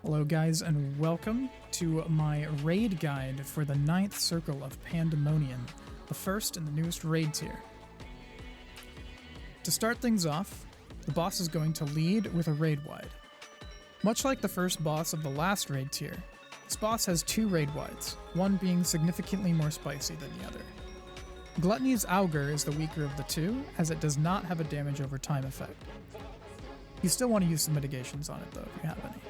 Hello guys, and welcome to my raid guide for the 9th circle of Pandaemonium, the first and the newest raid tier. To start things off, the boss is going to lead with a raid wide. Much like the first boss of the last raid tier, this boss has 2 raid wides, one being significantly more spicy than the other. Gluttony's Augur is the weaker of the two, as it does not have a damage over time effect. You still want to use some mitigations on it though, if you have any.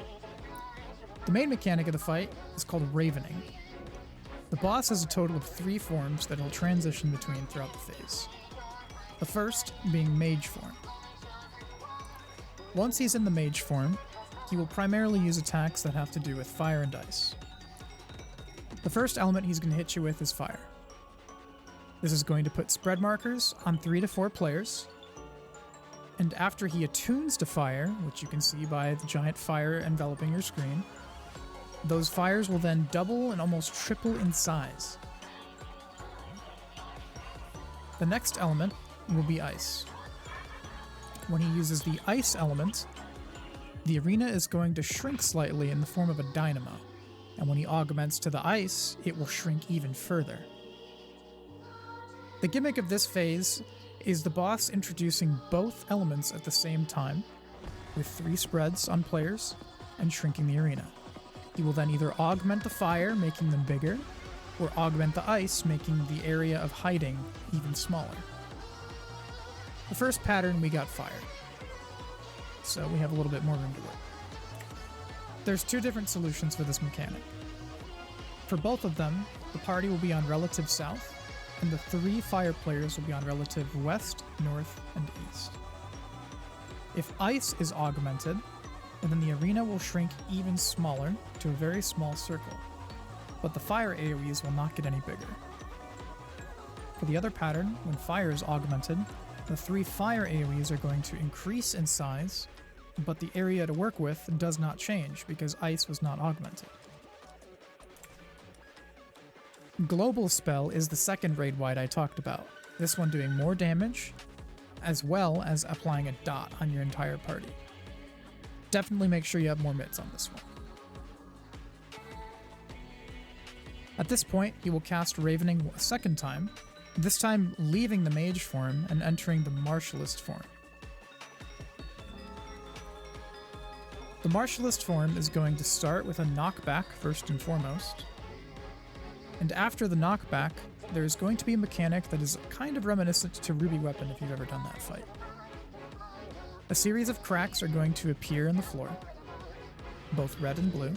The main mechanic of the fight is called Ravening. The boss has a total of 3 forms that he'll transition between throughout the phase. The first being Mage form. Once he's in the Mage form, he will primarily use attacks that have to do with fire and ice. The first element he's going to hit you with is fire. This is going to put spread markers on 3 to 4 players, and after he attunes to fire, which you can see by the giant fire enveloping your screen, those fires will then double and almost triple in size. The next element will be ice. When he uses the ice element, the arena is going to shrink slightly in the form of a dynamo, and when he augments to the ice, it will shrink even further. The gimmick of this phase is the boss introducing both elements at the same time, with 3 spreads on players, and shrinking the arena. He will then either augment the fire, making them bigger, or augment the ice, making the area of hiding even smaller. The first pattern, we got fire, so we have a little bit more room to work. There's 2 different solutions for this mechanic. For both of them, the party will be on relative south, and the 3 fire players will be on relative west, north, and east. If ice is augmented, then the arena will shrink even smaller to a very small circle, but the fire AoEs will not get any bigger. For the other pattern, when fire is augmented, the 3 fire AoEs are going to increase in size, but the area to work with does not change because ice was not augmented. Global Spell is the second raid wide I talked about, this one doing more damage, as well as applying a dot on your entire party. Definitely make sure you have more mitts on this one. At this point, he will cast Ravening a second time, this time leaving the Mage form and entering the Martialist form. The Martialist form is going to start with a knockback first and foremost, and after the knockback, there is going to be a mechanic that is kind of reminiscent to Ruby Weapon if you've ever done that fight. A series of cracks are going to appear in the floor, both red and blue.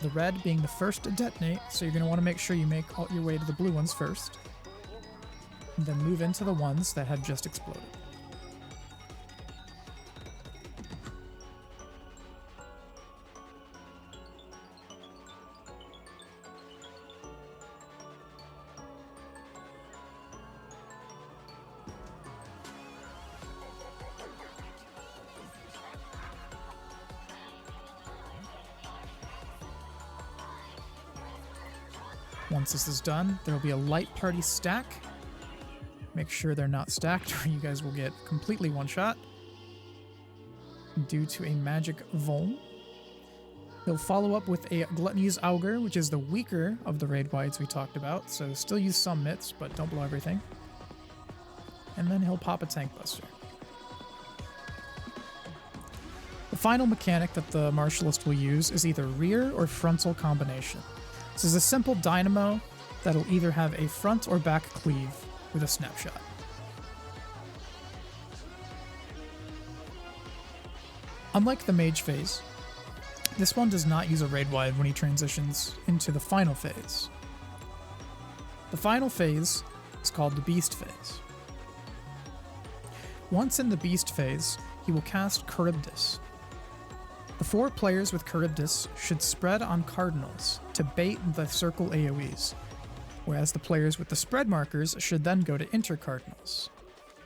The red being the first to detonate, so you're going to want to make sure you make your way to the blue ones first, and then move into the ones that have just exploded. Once this is done, there will be a light party stack. Make sure they're not stacked or you guys will get completely one-shot due to a magic Volm. He'll follow up with a Gluttony's Augur, which is the weaker of the raid wides we talked about, so still use some mitts, but don't blow everything. And then he'll pop a Tank Buster. The final mechanic that the Martialist will use is either rear or frontal combination. This is a simple dynamo that'll either have a front or back cleave with a snapshot. Unlike the Mage phase, this one does not use a raid wide when he transitions into the final phase. The final phase is called the Beast phase. Once in the Beast phase, he will cast Charybdis. The 4 players with Charybdis should spread on cardinals to bait the circle AoEs, whereas the players with the spread markers should then go to intercardinals.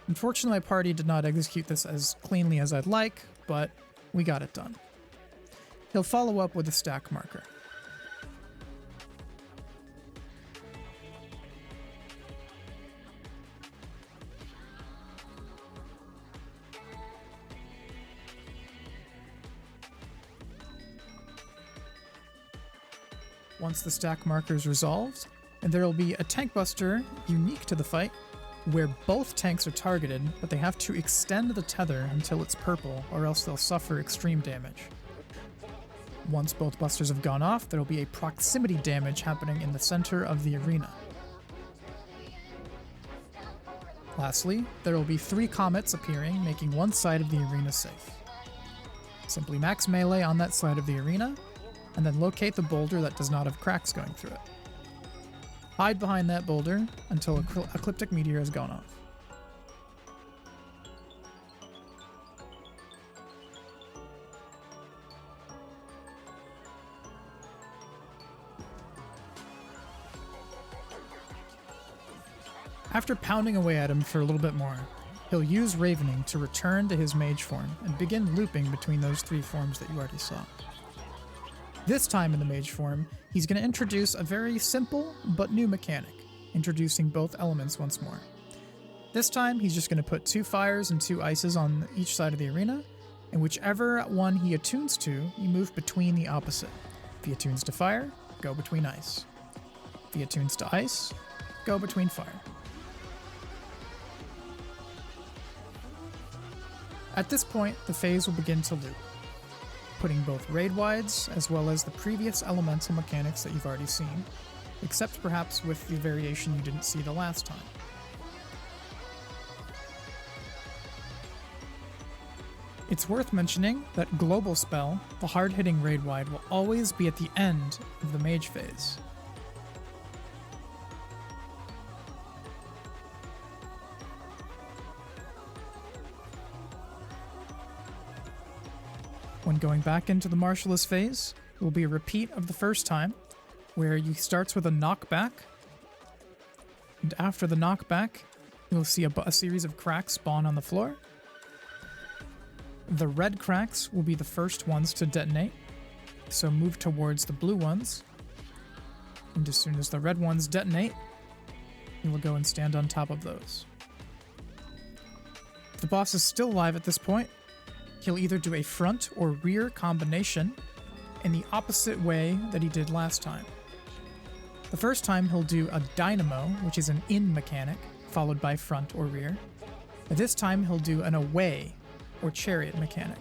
Unfortunately, my party did not execute this as cleanly as I'd like, but we got it done. He'll follow up with a stack marker. Once the stack marker is resolved, and there will be a tank buster unique to the fight, where both tanks are targeted, but they have to extend the tether until it's purple, or else they'll suffer extreme damage. Once both busters have gone off, there will be a proximity damage happening in the center of the arena. Lastly, there will be 3 comets appearing, making one side of the arena safe. Simply max melee on that side of the arena, and then locate the boulder that does not have cracks going through it. Hide behind that boulder until Ecliptic Meteor has gone off. After pounding away at him for a little bit more, he'll use Ravening to return to his mage form and begin looping between those 3 forms that you already saw. This time in the mage form, he's going to introduce a very simple but new mechanic, introducing both elements once more. This time, he's just going to put 2 fires and 2 ices on each side of the arena, and whichever one he attunes to, you move between the opposite. If he attunes to fire, go between ice. If he attunes to ice, go between fire. At this point, the phase will begin to loop, putting both raidwides as well as the previous elemental mechanics that you've already seen, except perhaps with the variation you didn't see the last time. It's worth mentioning that Global Spell, the hard-hitting raidwide, will always be at the end of the mage phase. When going back into the Martialist phase, it will be a repeat of the first time, where he starts with a knockback, and after the knockback, you'll see a series of cracks spawn on the floor. The red cracks will be the first ones to detonate, so move towards the blue ones, and as soon as the red ones detonate, you will go and stand on top of those. If the boss is still alive at this point, he'll either do a front or rear combination in the opposite way that he did last time. The first time he'll do a dynamo, which is an in mechanic, followed by front or rear. And this time he'll do an away or chariot mechanic,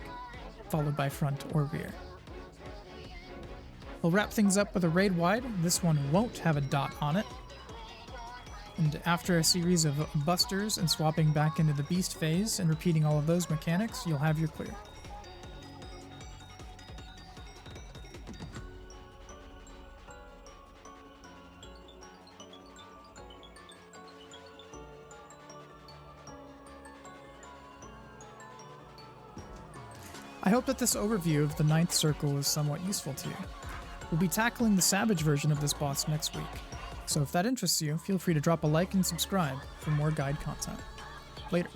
followed by front or rear. He'll wrap things up with a raid wide. This one won't have a dot on it. And after a series of busters and swapping back into the beast phase and repeating all of those mechanics, you'll have your clear. I hope that this overview of the 9th circle is somewhat useful to you. We'll be tackling the Savage version of this boss next week, so if that interests you, feel free to drop a like and subscribe for more guide content. Later.